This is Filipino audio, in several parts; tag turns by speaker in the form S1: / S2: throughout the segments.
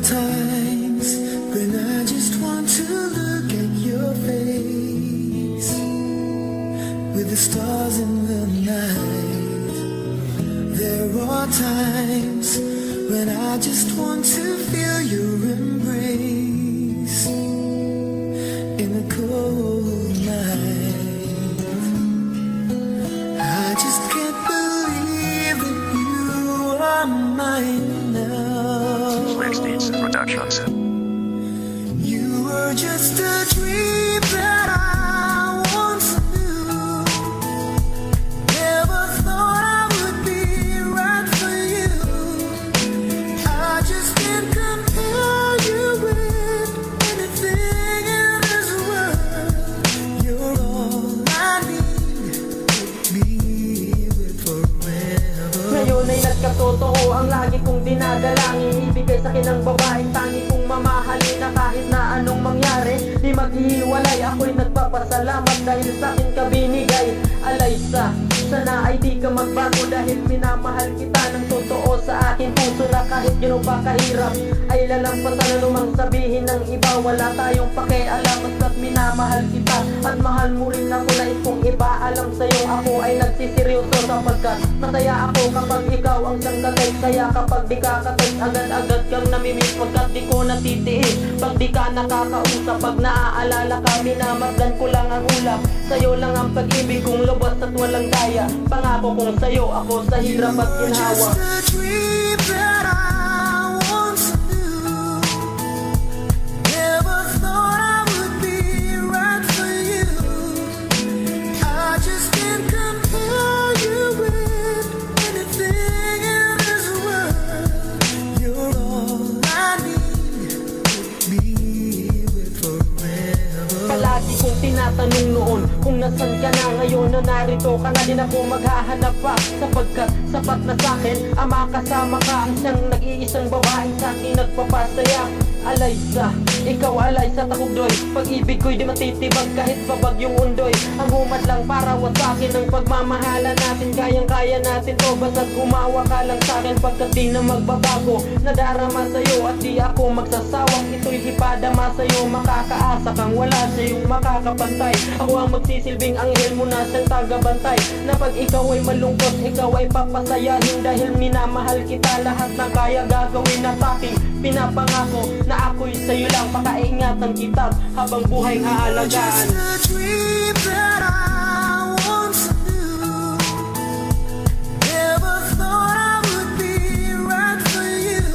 S1: times when I just want to look at your face with the stars in the night. There are times when I just want to feel your embrace in the cold night. I just can't believe that you are mine now.
S2: Sixties Productions.
S1: You were just a dream that I once knew. Never thought I would be right for you. I just can't compare you with anything in this world. You're all I need, me with forever.
S3: Ngayon ay nagkatotoo ang lagi kong dinadalangin. Ibigay sa akin ng babaeng tangi kong mamahalin na kahit na anong mangyari di maghihiwalay. Ako'y nagpapasalamat dahil sa akin ka binigay. Alaysa, sana ay di ka magbago dahil minamahal kita ng totoo sa akin puso na kahit gano'n pa kahirap ay lalampasan na lumang sabihin ng iba. Wala tayong pakialam basta't minamahal kita at mahal mo rin ako na kung iba alam sa'yo ako ay nagsiseryoso sapagkat masaya ako kapag ikaw ang sangkatay. Kaya kapag di kakatay agad-agad kang namimiss pagkat di ko natitiis pag di ka nakakausap. Pag naaalala ka minamasdan ko lang ang ulap. Sa'yo lang ang pag-ibig kong lubos at walang daya. Pangako kong sa'yo ako sa hirap at ginhawa.
S1: Just a dream that I once knew. Never thought I would be right for you. I just can't compare you with anything in this world. You're all I need, me with forever.
S3: Palagi kong tinatanong noon kung nasan ka na ngayon na narito ka na din ako maghahanap pa sapagkat sapat na sa'kin ang makasama ka ang siyang nag-iisang babae sa'kin nagpapasaya. Alaysa, ikaw alay sa takugdoy. Pag-ibig ko'y di matitibag kahit babagyong undoy. Ang humad lang para wasakin ang pagmamahala natin. Kayang-kaya natin to basta't umawa ka lang sa'kin pagkat di na magbabago. Nadarama sa'yo at di ako magsasawang ito'y ipadama sa'yo. Makakaasa kang wala sa'yong makakapantay. Ako ang magsisilbing anghel mo na siyang tagabantay. Na pag ikaw ay malungkot, ikaw ay papasayahin. Dahil minamahal kita lahat na kaya gagawin na sa'king pinapangako na ako'y sa'yo lang pakaingatan kita habang buhay aalagaan.
S1: Just a dream that I once knew. Never thought I would be right for you.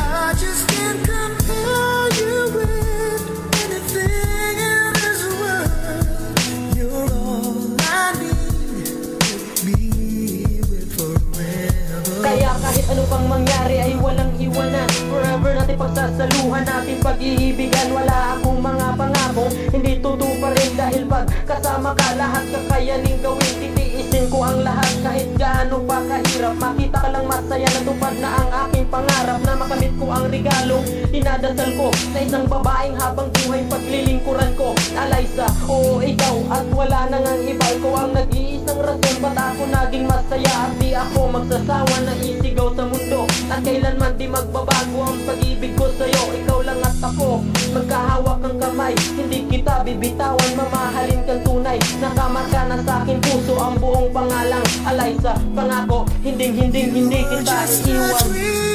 S1: I just can't compare you with anything in this world. You're all I need, me with forever.
S3: Kaya kahit ano pang mangyari ay walang iwanan. Forever natin pagsasaluhan natin pag-iibigan. Wala akong mga pangako, hindi tutuparin dahil pag kasama ka lahat kakayaning gawin. Titiisin ko ang lahat kahit gaano pa kahirap. Makita ka lang masaya na tupad na ang aking pangarap na makamit ko ang regalo. Dinadasal ko sa isang babaeng habang buhay paglilingkuran ko. Alaysa, oo ikaw at wala nang ang iba. Ikaw ang nag-iisang rason ba't ako naging masaya at di ako magsasawa na isigaw sa mundo. At kailanman di magbabago ang pag-ibig ko sa'yo. Ikaw lang at ako, magkahawak ang kamay. Hindi kita bibitawan, mamahalin kang tunay. Nakamarka na sa aking puso ang buong pangalang Alaysa. Pangako, hindi kita
S1: Just a
S3: iiwan.
S1: dream